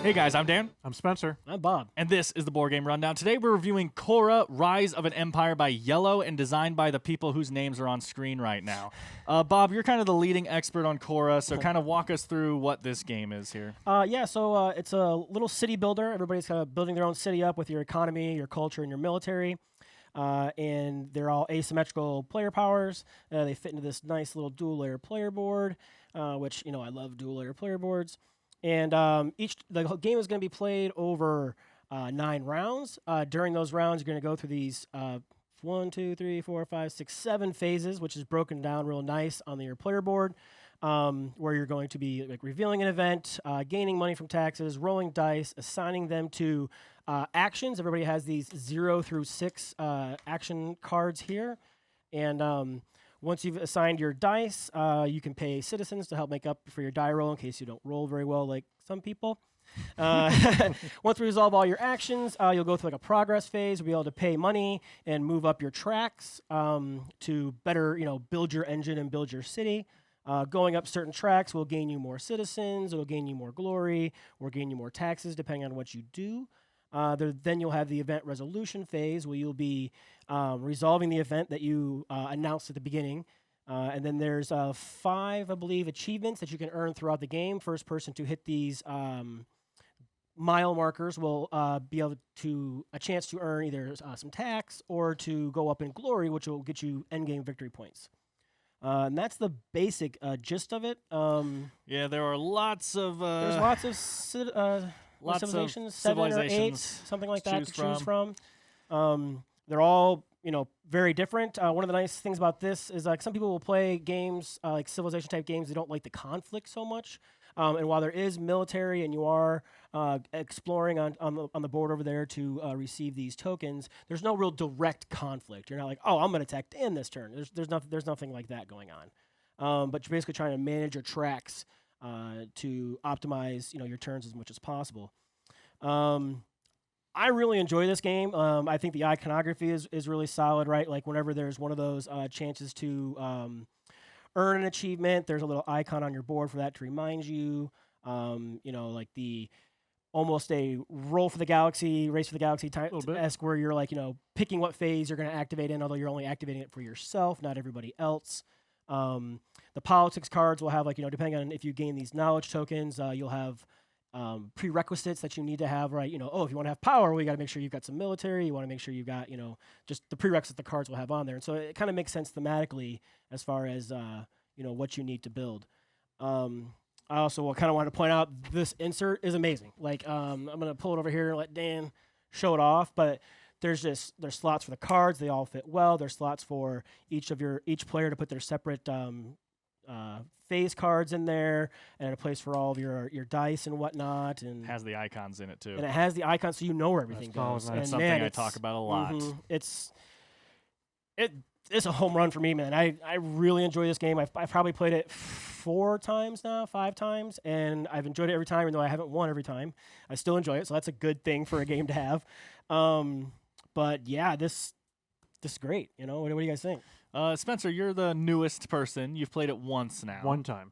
Hey guys, I'm Dan. I'm Spencer. I'm Bob. And this is the Board Game Rundown. Today we're reviewing Khôra, Rise of an Empire by Iello and designed by the people whose names are on screen right now. Bob, you're kind of the leading expert on Khôra, so kind of walk us through what this game is here. So it's a little city builder. Everybody's kind of building their own city up with your economy, your culture, and your military. And they're all asymmetrical player powers. They fit into this nice little dual-layer player board, which, you know, I love dual-layer player boards. And the game is going to be played over 9 rounds. During those rounds, you're going to go through these 1, 2, 3, 4, 5, 6, 7 phases, which is broken down real nice on your player board, where you're going to be like revealing an event, gaining money from taxes, rolling dice, assigning them to actions. Everybody has these 0 through 6 action cards here, and once you've assigned your dice, you can pay citizens to help make up for your die roll in case you don't roll very well like some people. Once we resolve all your actions, you'll go through like a progress phase. You'll be able to pay money and move up your tracks to better, build your engine and build your city. Going up certain tracks will gain you more citizens, it'll gain you more glory, or gain you more taxes depending on what you do. Then you'll have the event resolution phase where you'll be resolving the event that you announced at the beginning. And then there's 5, I believe, achievements that you can earn throughout the game. First person to hit these mile markers will be able to a chance to earn either some tax or to go up in glory, which will get you endgame victory points. And that's the basic gist of it. Yeah, there are lots of... there's lots of... civilizations, 7 or 8, something like that to choose from. They're all, very different. One of the nice things about this is like some people will play games like civilization type games. They don't like the conflict so much. And while there is military and you are exploring on the board over there to receive these tokens, there's no real direct conflict. You're not like, oh, I'm going to attack in this turn. There's nothing like that going on. But you're basically trying to manage your tracks to optimize, your turns as much as possible. I really enjoy this game. I think the iconography is really solid, right? Like whenever there's one of those chances to earn an achievement, there's a little icon on your board for that to remind you. Like the almost a roll for the galaxy, race for the galaxy type-esque where you're like, picking what phase you're going to activate in, although you're only activating it for yourself, not everybody else. The politics cards will have depending on if you gain these knowledge tokens, you'll have prerequisites that you need to have, right? If you want to have power, well, you got to make sure you've got some military. You want to make sure you've got, just the prerequisites the cards will have on there. And so it kind of makes sense thematically as far as, what you need to build. I also kind of want to point out this insert is amazing. Like, I'm going to pull it over here and let Dan show it off, but there's slots for the cards. They all fit well. There's slots for each player to put their separate phase cards in there, and a place for all of your dice and whatnot. And has the icons in it too. And it has the icons, so you know where everything goes. That's something I talk about a lot. It's a home run for me, man. I really enjoy this game. I've probably played it 4 times now, 5 times, and I've enjoyed it every time, even though I haven't won every time. I still enjoy it, so that's a good thing for a game to have. But yeah, this is great. What do you guys think? Spencer, you're the newest person. You've played it once now. One time.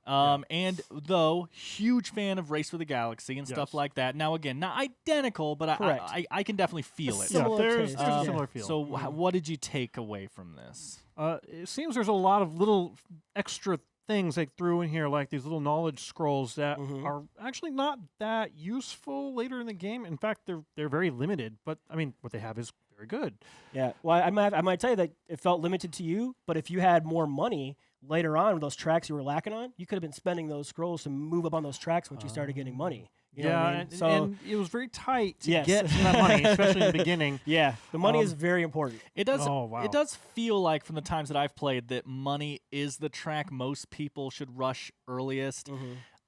And though, huge fan of Race for the Galaxy and stuff like that. Now, again, not identical, but I can definitely feel it. There's a similar feel. So what did you take away from this? It seems there's a lot of little extra things they threw in here, like these little knowledge scrolls that are actually not that useful later in the game. In fact, they're very limited. But, I mean, what they have is very good. Yeah, well, I might tell you that it felt limited to you, but if you had more money later on with those tracks you were lacking on, you could have been spending those scrolls to move up on those tracks once you started getting money. You know what I mean? And it was very tight to get some of that money, especially in the beginning. Yeah, the money is very important. It does. Oh, wow. It does feel like from the times that I've played that money is the track most people should rush earliest.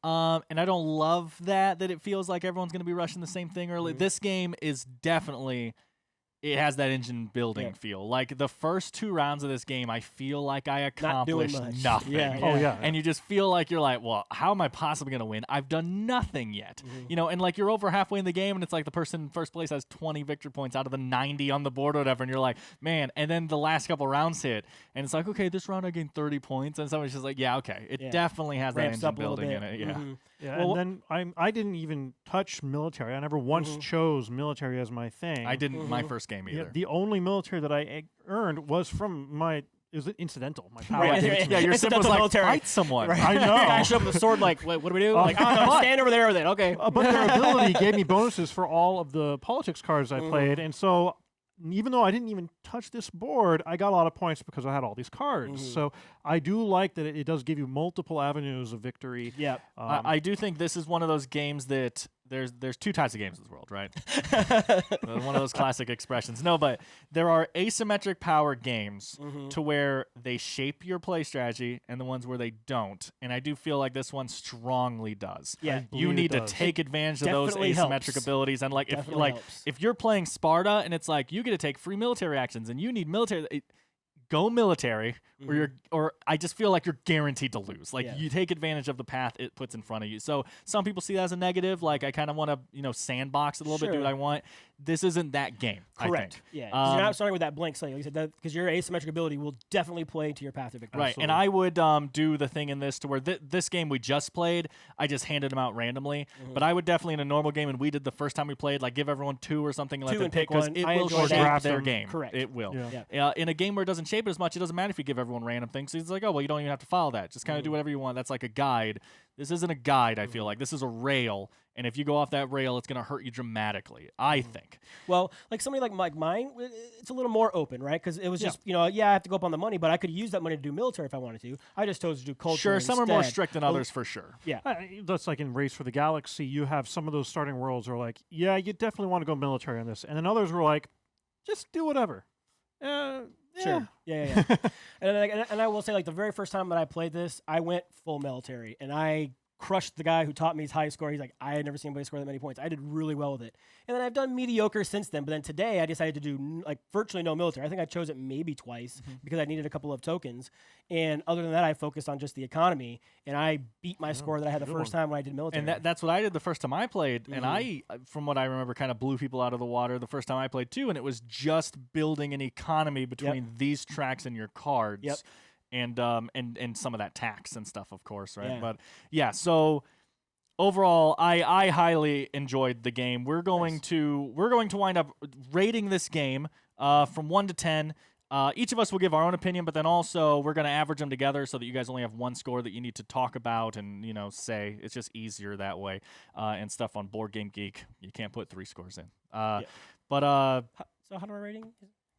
And I don't love that it feels like everyone's going to be rushing the same thing early. This game is definitely... it has that engine building feel. Like the first 2 rounds of this game, I feel like I accomplished nothing. Yeah. And you just feel like you're like, well, how am I possibly going to win? I've done nothing yet. You know, and like you're over halfway in the game and it's like the person in first place has 20 victory points out of the 90 on the board or whatever. And you're like, man, and then the last couple rounds hit and it's like, okay, this round I gained 30 points. And somebody's just like, yeah, okay. It definitely has Ramps that up engine a little building bit. in it. Yeah. Yeah, Well, and then I didn't even touch military. I never once chose military as my thing. I didn't my first game either. Yeah, the only military that I earned was from my. Is it incidental? My power. Right, gave it to me. Yeah, your simple was like, military. fight someone. Right. I know. I show up with a sword like, what do we do? Like, oh, no, stand over there with it. Okay. But their ability gave me bonuses for all of the politics cards I played, and so even though I didn't even touch this board, I got a lot of points because I had all these cards. So I do like that it does give you multiple avenues of victory. Yeah. I do think this is one of those games that there's 2 types of games in this world, right? One of those classic expressions. No, but there are asymmetric power games to where they shape your play strategy and the ones where they don't. And I do feel like this one strongly does. Yeah. You need to take advantage of those definitely asymmetric helps. abilities. And like if you're playing Sparta and it's like you get to take free military actions and you need military go military or I just feel like you're guaranteed to lose. Like you take advantage of the path it puts in front of you. So some people see that as a negative. Like I kind of want to, you know, sandbox a little bit, do what I want. This isn't that game. Correct. I think. Yeah. 'Cause you're not starting with that blank slate. Like you said, because your asymmetric ability will definitely play to your path to victory. Right. And I would do the thing in this to where this game we just played, I just handed them out randomly. But I would definitely in a normal game, and we did the first time we played, like give everyone 2 or something and let 2 them and pick pick one. it I will enjoy shape that. their game. Correct. It will. Yeah. In a game where it doesn't shape it as much, it doesn't matter if you give everyone random things. So it's like, oh, well, you don't even have to follow that. Just kind of do whatever you want. That's like a guide. This isn't a guide, I feel like. This is a rail. And if you go off that rail, it's going to hurt you dramatically, I think. Well, like somebody like mine, it's a little more open, right? Because it was just, you know, I have to go up on the money, but I could use that money to do military if I wanted to. I just chose to do culture Sure, some are more instead. strict than others for sure. Yeah. That's like in Race for the Galaxy. You have some of those starting worlds are like, yeah, you definitely want to go military on this. And then others were like, just do whatever. Sure. Yeah. and I will say, like, the very first time that I played this, I went full military, and I crushed the guy who taught me his high score. He's like, I had never seen anybody score that many points. I did really well with it. And then I've done mediocre since then. But then today I decided to do like virtually no military. I think I chose it maybe twice because I needed a couple of tokens. And other than that, I focused on just the economy. And I beat my score that I had the first time when I did military. And that's what I did the first time I played. And I, from what I remember, kind of blew people out of the water the first time I played too. And it was just building an economy between these tracks and your cards. Yep. And some of that tax and stuff, of course, right? Yeah. But yeah, so overall, I highly enjoyed the game. We're going to wind up rating this game from 1 to 10. Each of us will give our own opinion, but then also we're going to average them together so that you guys only have one score that you need to talk about and say. It's just easier that way. And stuff on Board Game Geek, you can't put 3 scores in. But so how do I rating?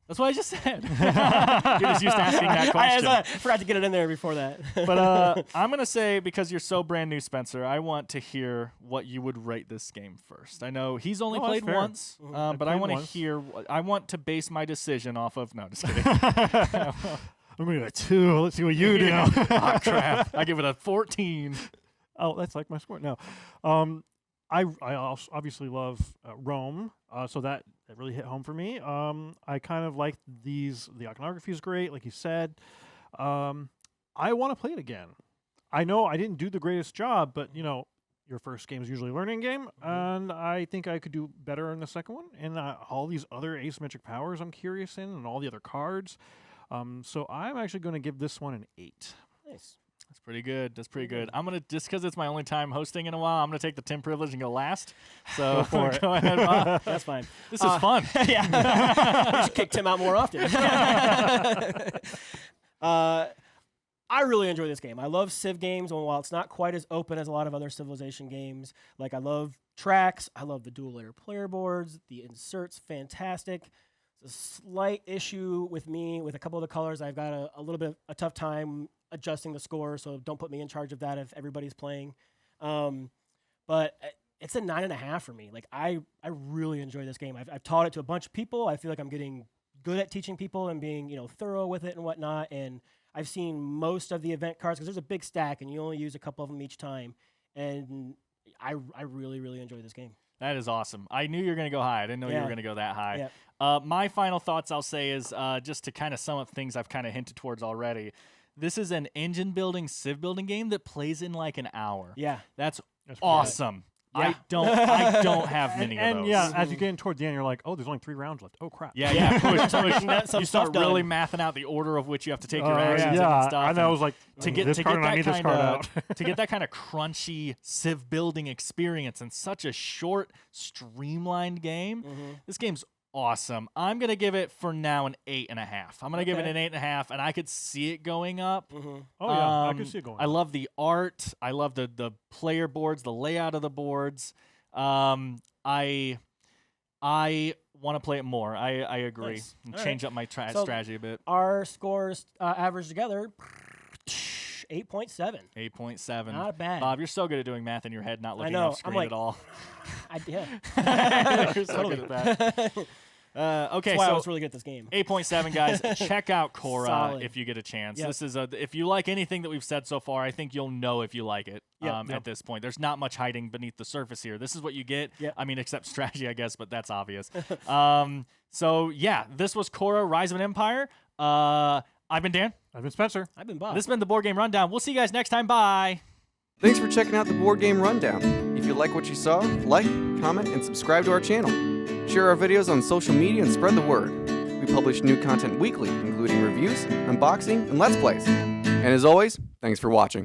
that's what I just said. You're just used to asking that question. I forgot to get it in there before that. But I'm going to say, because you're so brand new, Spencer, I want to hear what you would rate this game first. I know he's only played fair. once, but I want to hear, I want to base my decision off of, no, just kidding. I'm going to go 2. Let's see what you do. Oh, crap. I give it a 14. Oh, that's like my score. No. I also obviously love Rome, so that really hit home for me. I kind of like the iconography is great, like you said. I want to play it again. I know I didn't do the greatest job, but your first game is usually a learning game, and I think I could do better in the second one. And all these other asymmetric powers I'm curious in, and all the other cards. So I'm actually going to give this one an 8. Nice. That's pretty good. That's pretty good. I'm going to, just because it's my only time hosting in a while, I'm going to take the Tim privilege and go last. So go ahead, Bob. That's fine. This is fun. Yeah. We should kick Tim out more often. I really enjoy this game. I love Civ games, and while it's not quite as open as a lot of other Civilization games, like I love tracks, I love the dual-layer player boards, the inserts, fantastic. It's a slight issue with me with a couple of the colors. I've got a little bit of a tough time adjusting the score, so don't put me in charge of that if everybody's playing. But it's a 9.5 for me. Like I really enjoy this game. I've taught it to a bunch of people. I feel like I'm getting good at teaching people and being thorough with it and whatnot. And I've seen most of the event cards because there's a big stack and you only use a couple of them each time. And I really, really enjoy this game. That is awesome. I knew you were going to go high. I didn't know you were going to go that high. My final thoughts I'll say is just to kind of sum up things I've kind of hinted towards already. This is an engine building, civ building game that plays in like an hour. Yeah. That's That's pretty awesome. Yeah. I don't have many And of those. yeah, as you get in toward the end, you're like, oh, there's only 3 rounds left. Oh crap. Yeah. Push. Some You stuff start really done. mathing out the order of which you have to take your Oh, actions in and yeah. stuff. And I was like, to get this to card, get I that need this kind card of out. to get that kind of crunchy civ building experience in such a short, streamlined game. This game's awesome. I'm gonna give it for now an 8.5. I'm gonna give it an 8.5, and I could see it going up. Oh yeah, I can see it going. I love the art. I love the player boards, the layout of the boards. I want to play it more. I agree. Nice. And All change right. up my So- strategy a bit. Our scores averaged together 8.7. 8.7. Not bad. Bob, you're so good at doing math in your head, not looking know. off I'm screen like- at all. Yeah. You're so Totally. good at that. Okay, That's why I so was really good at this game. 8.7, guys. Check out Khora Solid. if you get a chance. Yep. This is if you like anything that we've said so far, I think you'll know if you like it. Yep. At this point, there's not much hiding beneath the surface here. This is what you get. Yep. I mean, except strategy, I guess, but that's obvious. So yeah, this was Khora: Rise of an Empire. I've been Dan. I've been Spencer. I've been Bob. This has been the Board Game Rundown. We'll see you guys next time. Bye. Thanks for checking out the Board Game Rundown. If you like what you saw, like, comment, and subscribe to our channel. Share our videos on social media and spread the word. We publish new content weekly, including reviews, unboxing, and Let's Plays. And as always, thanks for watching.